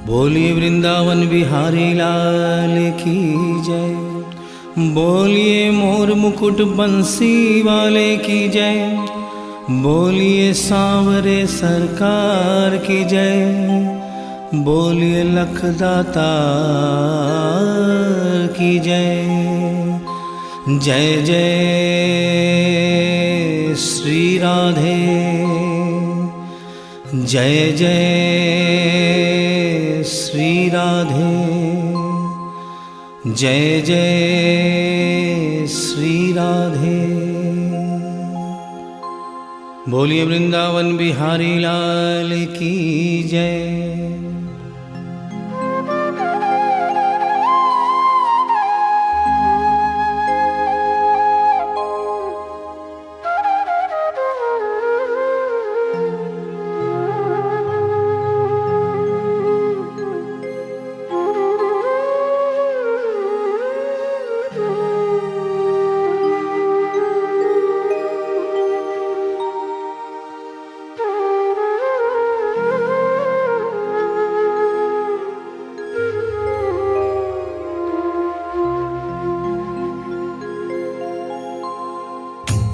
बोलिए वृंदावन बिहारी लाल की जय। बोलिए मोर मुकुट बंसी वाले की जय। बोलिए सांवरे सरकार की जय। बोलिए लखदाता की जय। जय जय श्री राधे, जय जय श्री राधे, जय जय श्री राधे। बोलिए वृंदावन बिहारी लाल की जय।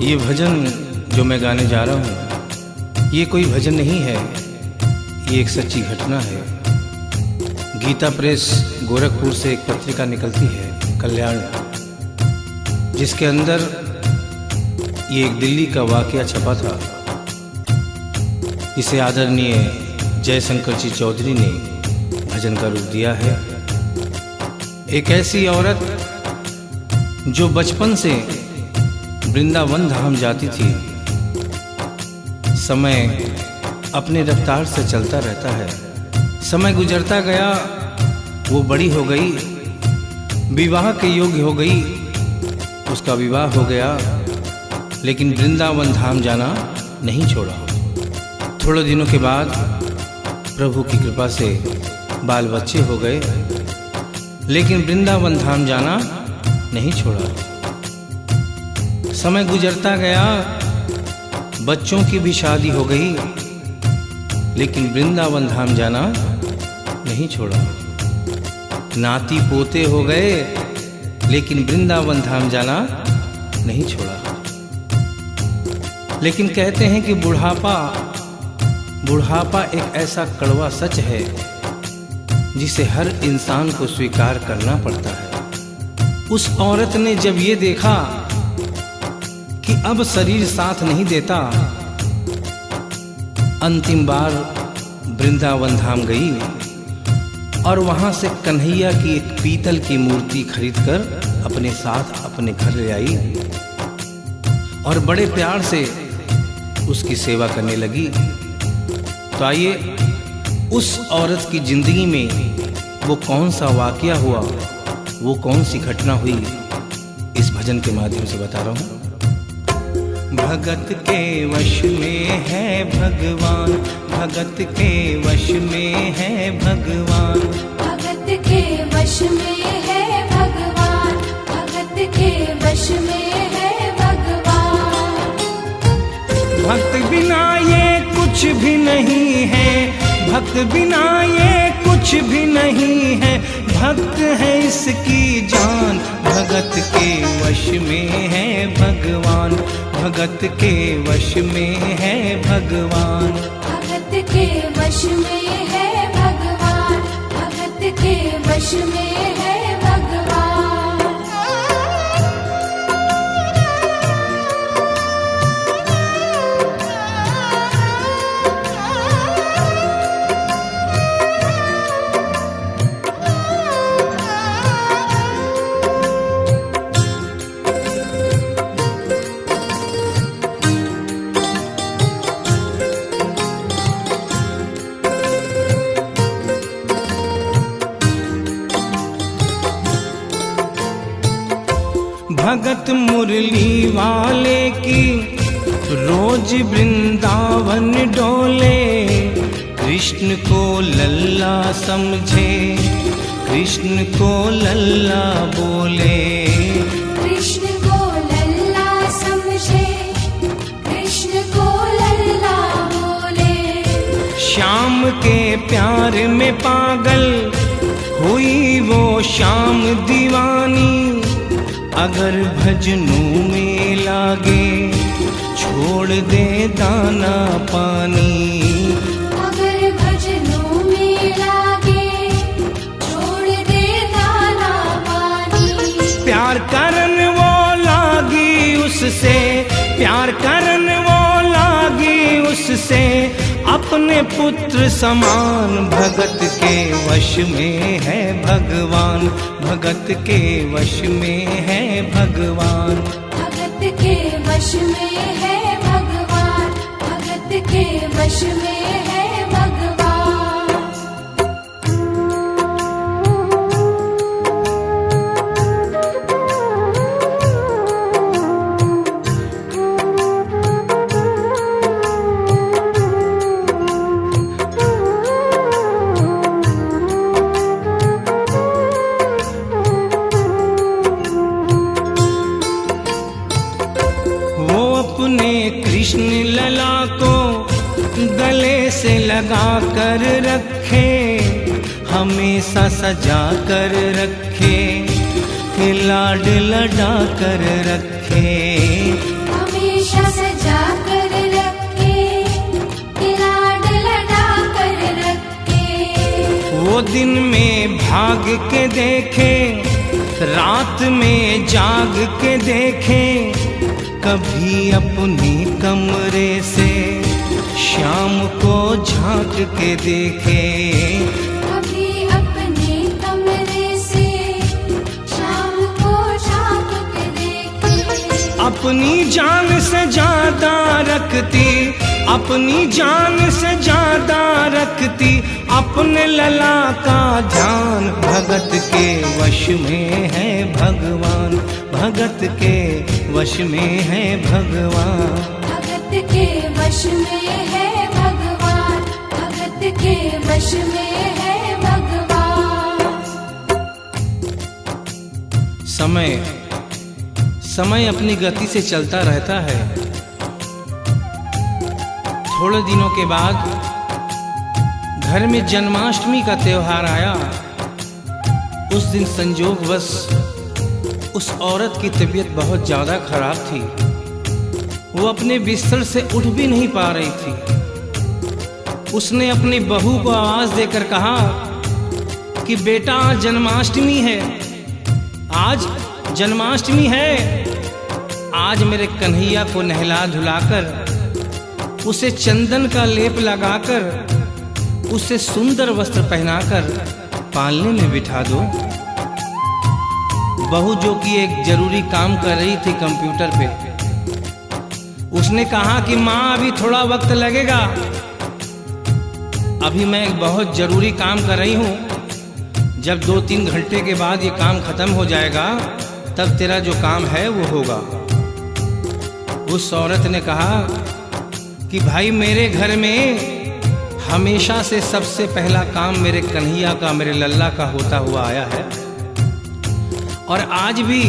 ये भजन जो मैं गाने जा रहा हूँ, ये कोई भजन नहीं है, ये एक सच्ची घटना है। गीता प्रेस गोरखपुर से एक पत्रिका निकलती है, कल्याण, जिसके अंदर ये एक दिल्ली का वाकया छपा था। इसे आदरणीय जयशंकर जी चौधरी ने भजन का रूप दिया है। एक ऐसी औरत जो बचपन से वृंदावन धाम जाती थी, समय अपने रफ्तार से चलता रहता है। समय गुजरता गया, वो बड़ी हो गई, विवाह के योग्य हो गई, उसका विवाह हो गया, लेकिन वृंदावन धाम जाना नहीं छोड़ा। थोड़े दिनों के बाद प्रभु की कृपा से बाल बच्चे हो गए, लेकिन वृंदावन धाम जाना नहीं छोड़ा। समय गुजरता गया, बच्चों की भी शादी हो गई, लेकिन वृंदावन धाम जाना नहीं छोड़ा। नाती पोते हो गए, लेकिन वृंदावन धाम जाना नहीं छोड़ा। लेकिन कहते हैं कि बुढ़ापा एक ऐसा कड़वा सच है जिसे हर इंसान को स्वीकार करना पड़ता है। उस औरत ने जब ये देखा कि अब शरीर साथ नहीं देता, अंतिम बार वृंदावन धाम गई और वहां से कन्हैया की एक पीतल की मूर्ति खरीदकर अपने साथ अपने घर ले आई और बड़े प्यार से उसकी सेवा करने लगी। तो आइए उस औरत की जिंदगी में वो कौन सा वाकया हुआ, वो कौन सी घटना हुई, इस भजन के माध्यम से बता रहा हूं। भगत के वश में है भगवान, भगत के वश में है भगवान, भगत के वश में है भगवान, भगत के वश में है भगवान। भक्त बिना ये कुछ भी नहीं है, भक्त बिना ये कुछ भी नहीं है, भक्त है इसकी जान। भगत के वश में है भगवान, भगत के वश में है भगवान, भगत के वश में है भगवान, भगत के वश में है भगवान। भगत मुरली वाले की रोज वृंदावन डोले, कृष्ण को लल्ला समझे, कृष्ण को लल्ला बोले, कृष्ण को लल्ला समझे, कृष्ण को लल्ला बोले। श्याम के प्यार में पागल हुई वो श्याम दीवानी। अगर भजनों में लागे छोड़ दे दाना पानी। अगर भजनों में लागे छोड़ दे दाना पानी। प्यार करन वो लागी उससे, प्यार करन वो लागी उससे, अपने पुत्र समान। भगत के वश में है भगवान, भगत के वश में है भगवान। भगत के वश में है भगवान, भगत के वश में है भगवान। कृष्ण लला को गले से लगा कर रखे, हमेशा सजा कर रखे, लाड लड़ा कर रखे। हमेशा सजा कर रखे, लाड लड़ा कर रखे। वो दिन में भाग के देखे, रात में जाग के देखे, कभी अपने कमरे से शाम को झांक के देखे। कभी अपने कमरे से शाम को झांक के देखे। अपनी जान से ज्यादा रखती, अपनी जान से ज्यादा रखती, अपने लला का ध्यान। भगत के वश में है भगवान, भगत के वश में है भगवान। भगत के वश में है भगवान, भगत के वश में है भगवान। समय अपनी गति से चलता रहता है। थोड़े दिनों के बाद घर में जन्माष्टमी का त्योहार आया। उस दिन संजोगवश उस औरत की तबीयत बहुत ज्यादा खराब थी। वो अपने बिस्तर से उठ भी नहीं पा रही थी। उसने अपनी बहू को आवाज देकर कहा कि बेटा आज जन्माष्टमी है, आज जन्माष्टमी है। आज मेरे कन्हैया को नहला धुलाकर, उसे चंदन का लेप लगाकर, उसे सुंदर वस्त्र पहनाकर पालने में बिठा दो। बहू जो कि एक जरूरी काम कर रही थी कंप्यूटर पे, उसने कहा कि माँ अभी थोड़ा वक्त लगेगा, अभी मैं एक बहुत जरूरी काम कर रही हूँ। जब 2-3 घंटे के बाद ये काम खत्म हो जाएगा तब तेरा जो काम है वो होगा। उस औरत ने कहा कि भाई मेरे घर में हमेशा से सबसे पहला काम मेरे कन्हैया का, मेरे लल्ला का होता हुआ आया है, और आज भी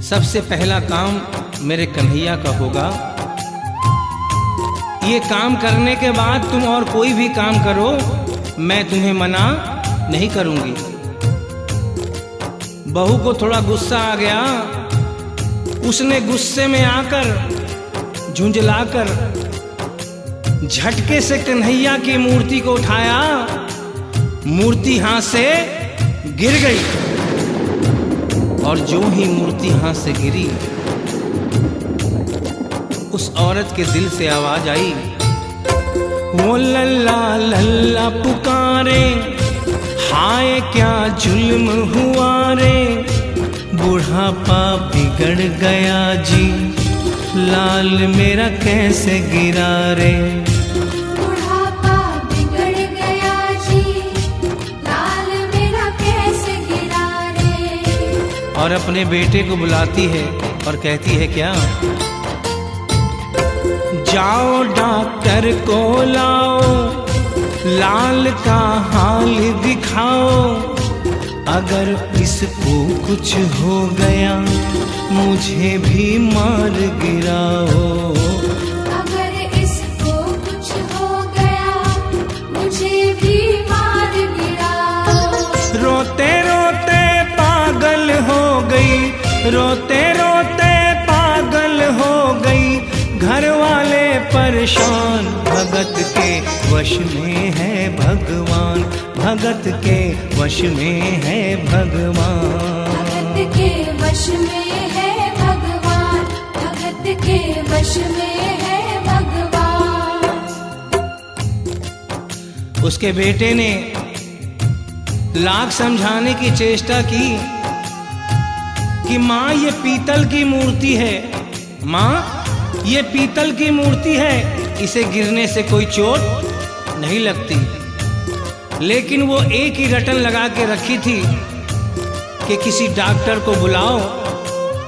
सबसे पहला काम मेरे कन्हैया का होगा। ये काम करने के बाद तुम और कोई भी काम करो, मैं तुम्हें मना नहीं करूंगी। बहू को थोड़ा गुस्सा आ गया। उसने गुस्से में आकर, झुंझलाकर, झटके से कन्हैया की मूर्ति को उठाया। मूर्ति हाथ से गिर गई, और जो ही मूर्ति हाथ से गिरी, उस औरत के दिल से आवाज आई, वो लल्ला लल्ला पुकारे, हाय क्या जुल्म हुआ रे, बुढ़ापा बिगड़ गया जी, लाल मेरा कैसे गिरा रे। बुढ़ापा बिगड़ गया जी, लाल मेरा कैसे गिरा रे। और अपने बेटे को बुलाती है और कहती है क्या, जाओ डॉक्टर को लाओ, लाल का हाल दिखाओ, अगर इसको कुछ हो गया मुझे भी मार गिराओ। अगर इसको कुछ हो गया रोते रोते पागल हो गई, घर वाले परेशान। भगत के वश में है भगवान, भगत के वश में है भगवान। भगत के वश में है भगवान, भगत के वश में है भगवान। उसके बेटे ने लाख समझाने की चेष्टा की कि माँ ये पीतल की मूर्ति है, माँ ये पीतल की मूर्ति है, इसे गिरने से कोई चोट नहीं लगती। लेकिन वो एक ही रटन लगा के रखी थी कि किसी डॉक्टर को बुलाओ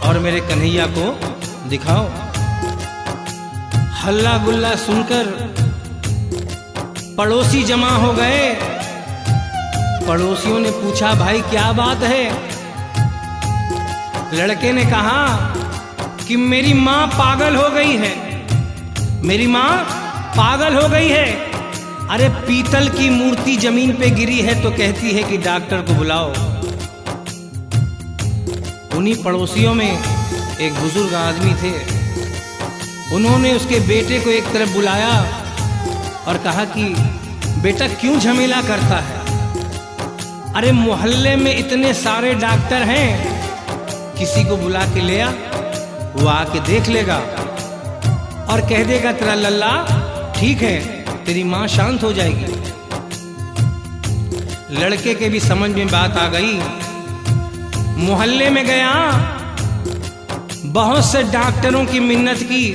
और मेरे कन्हैया को दिखाओ। हल्ला गुल्ला सुनकर पड़ोसी जमा हो गए। पड़ोसियों ने पूछा, भाई क्या बात है? लड़के ने कहा कि मेरी माँ पागल हो गई है, मेरी माँ पागल हो गई है। अरे पीतल की मूर्ति जमीन पे गिरी है तो कहती है कि डॉक्टर को बुलाओ। उन्हीं पड़ोसियों में एक बुजुर्ग आदमी थे। उन्होंने उसके बेटे को एक तरफ बुलाया और कहा कि बेटा क्यों झमेला करता है? अरे मोहल्ले में इतने सारे डॉक्टर हैं, किसी को बुला के ले आ, वो आके देख लेगा और कह देगा तेरा लल्ला ठीक है, तेरी माँ शांत हो जाएगी। लड़के के भी समझ में बात आ गई। मोहल्ले में गया, बहुत से डॉक्टरों की मिन्नत की,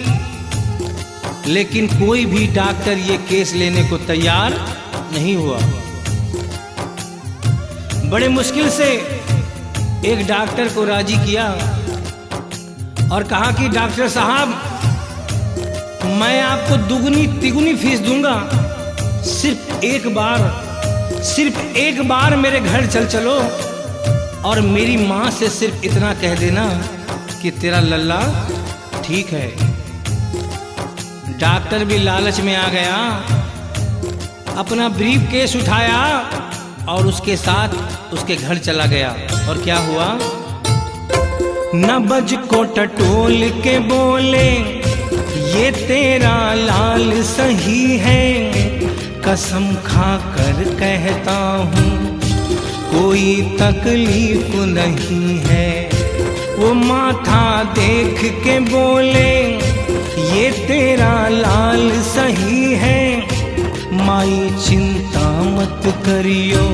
लेकिन कोई भी डॉक्टर ये केस लेने को तैयार नहीं हुआ। बड़े मुश्किल से एक डॉक्टर को राजी किया और कहा कि डॉक्टर साहब मैं आपको दुगनी तिगुनी फीस दूंगा, सिर्फ एक बार मेरे घर चलो और मेरी माँ से सिर्फ इतना कह देना कि तेरा लल्ला ठीक है। डॉक्टर भी लालच में आ गया, अपना ब्रीफ केस उठाया और उसके साथ उसके घर चला गया। और क्या हुआ? नबज को टटोल के बोले, ये तेरा लाल सही है, कसम खाकर कहता हूँ कोई तकलीफ नहीं है। वो माथा देख के बोले, ये तेरा लाल सही है, माई चिंता मत करियो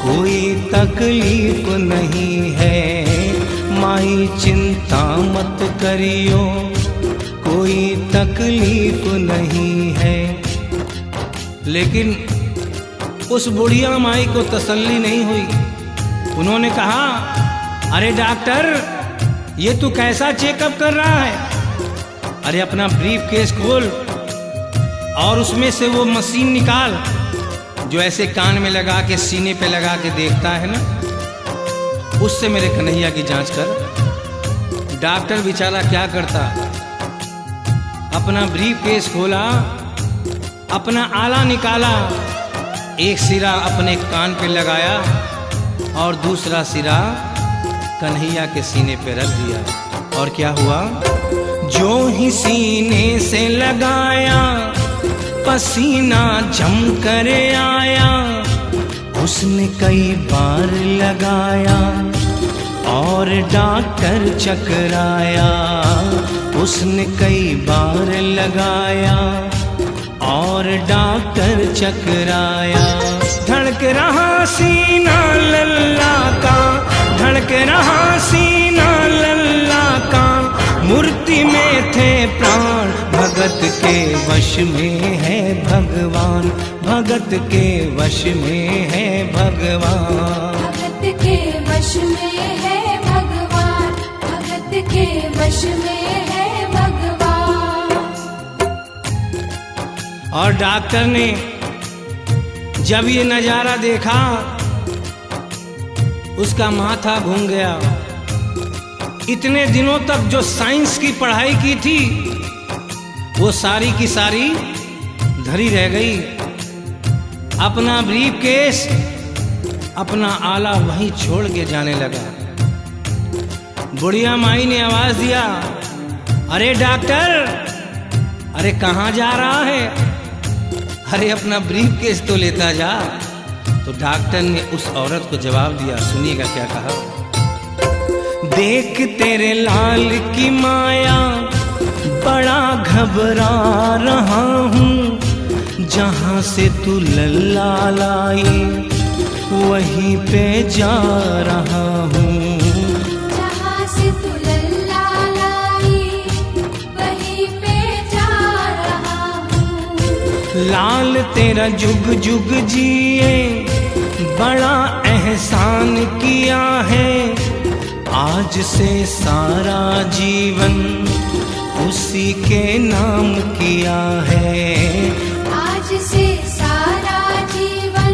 कोई तकलीफ नहीं है, माई चिंता मत करियो कोई तकलीफ नहीं है। लेकिन उस बुढ़िया माई को तसल्ली नहीं हुई। उन्होंने कहा, अरे डॉक्टर ये तू कैसा चेकअप कर रहा है? अरे अपना ब्रीफ केस खोल और उसमें से वो मशीन निकाल जो ऐसे कान में लगा के सीने पे लगा के देखता है ना, उससे मेरे कन्हैया की जांच कर। डॉक्टर बेचारा क्या करता, अपना ब्रीफ केस खोला, अपना आला निकाला, एक सिरा अपने कान पे लगाया और दूसरा सिरा कन्हैया के सीने पे रख दिया। और क्या हुआ? जो ही सीने से लगाया पसीना जम कर आया, उसने कई बार लगाया और डॉक्टर चकराया, उसने कई बार लगाया और डॉक्टर चकराया। धड़क रहा सीना लल्ला का, धड़क रहा सीना लल्ला का, मूर्ति में थे प्राण, भगत के वश में है भगवान, भगत के वश में है भगवान। भगत के वश में है भगवान, भगत के वश में है भगवान। और डॉक्टर ने जब ये नजारा देखा, उसका माथा घूम गया। इतने दिनों तक जो साइंस की पढ़ाई की थी वो सारी की सारी धरी रह गई। अपना ब्रीफ केस, अपना आला वहीं छोड़ के जाने लगा। बुढ़िया माई ने आवाज दिया, अरे डॉक्टर, अरे कहाँ जा रहा है? अरे अपना ब्रीफ केस तो लेता जा। तो डॉक्टर ने उस औरत को जवाब दिया, सुनिएगा क्या कहा। देख तेरे लाल की माया बड़ा घबरा रहा हूँ, जहाँ से तू लल्ला लाई वहीं पे जा रहा हूँ। जहाँ से तू लल्ला लाई वहीं पे जा रहा हूँ। लाल तेरा जुग जुग जिए बड़ा एहसान किया है, आज से सारा जीवन उसी के नाम किया है। आज से सारा जीवन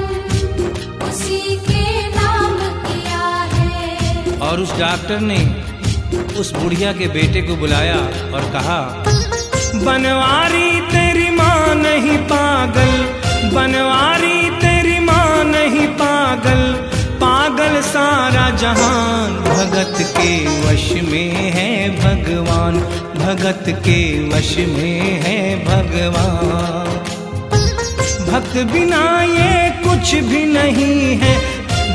उसी के नाम किया है। और उस डॉक्टर ने उस बुढ़िया के बेटे को बुलाया और कहा, बनवारी तेरी माँ नहीं पागल, बनवारी तेरी माँ नहीं पागल, पागल सारा जहान, भगत के वश में है भगवान, भगत के वश में है भगवान। भक्त बिना ये कुछ भी नहीं है,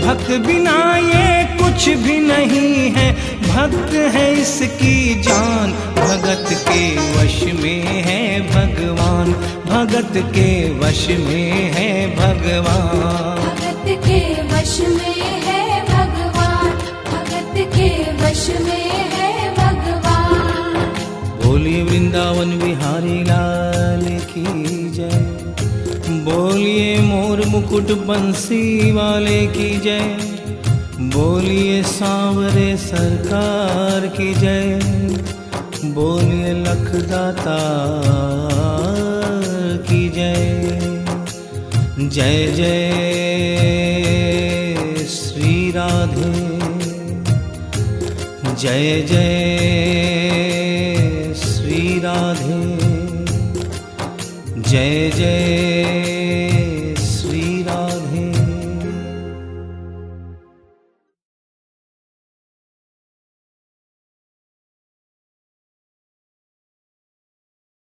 भक्त बिना ये कुछ भी नहीं है, भक्त है इसकी जान, भगत के वश में है भगवान, भगत के वश में है भगवान। भगत के वश में है भगवान, भगत के वश में है भगवान। बोलिए वृंदावन बिहारी लाल की जय, बोलिए मोर मुकुट बंसी वाले की जय, बोलिए सांवरे सरकार की जय, बोलिए लखदाता की जय। जय जय श्री राधे, जय जय श्री राधे, जय जय